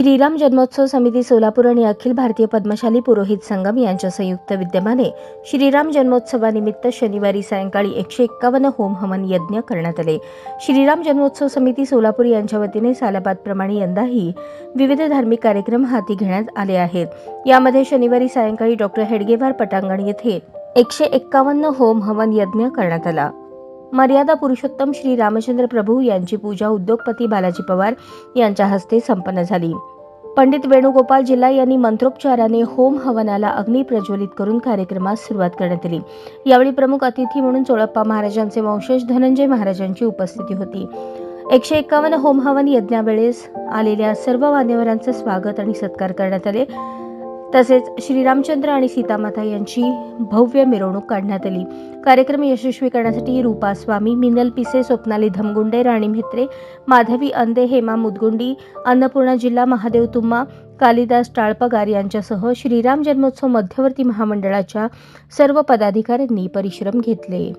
श्रीराम जन्मोत्सव समिती सोलापूर आणि अखिल भारतीय पद्मशाली पुरोहित संगम यांच्या संयुक्त विद्यमाने श्रीराम जन्मोत्सवानिमित्त शनिवारी सायंकाळी 151 होम हवन यज्ञ करण्यात आले। श्रीराम जन्मोत्सव समिती सोलापूर यांच्या वतीने सालाबादप्रमाणे यंदाही विविध धार्मिक कार्यक्रम हाती घेण्यात आले आहेत। यामध्ये शनिवारी सायंकाळी डॉक्टर हेडगेवार पटांगण येथे 151 होम हवन यज्ञ करण्यात आला। मर्यादा पुरुषोत्तम श्री रामचंद्र प्रभू यांची पूजा उद्योगपती बालाजी पवार यांच्या हस्ते संपन्न झाली। पंडित वेणुगोपाल जिल्हा यांनी मंत्रोपचाराने होम हवनाला अग्नी प्रज्वलित करून कार्यक्रमास सुरुवात करण्यात आली। यावेळी प्रमुख अतिथी म्हणून चोळप्पा महाराजांचे वंशज धनंजय महाराजांची उपस्थिती होती। 151 होम हवन यज्ञावेळेस आलेल्या सर्व मान्यवरांचे स्वागत आणि सत्कार करण्यात आले। तसेच श्रीरामचंद्र आणि सीतामाता यांची भव्य मिरवणूक काढण्यात आली। कार्यक्रम यशस्वी करण्यासाठी रूपा स्वामी, मिनल पिसे, स्वप्नाली धमगुंडे, राणी म्हेत्रे, माधवी अंदे, हेमा मुदगुंडी, अन्नपूर्णा जिल्हा, महादेव तुम्मा, कालिदास टाळपगार यांच्यासह श्रीराम जन्मोत्सव मध्यवर्ती महामंडळाच्या सर्व पदाधिकाऱ्यांनी परिश्रम घेतले।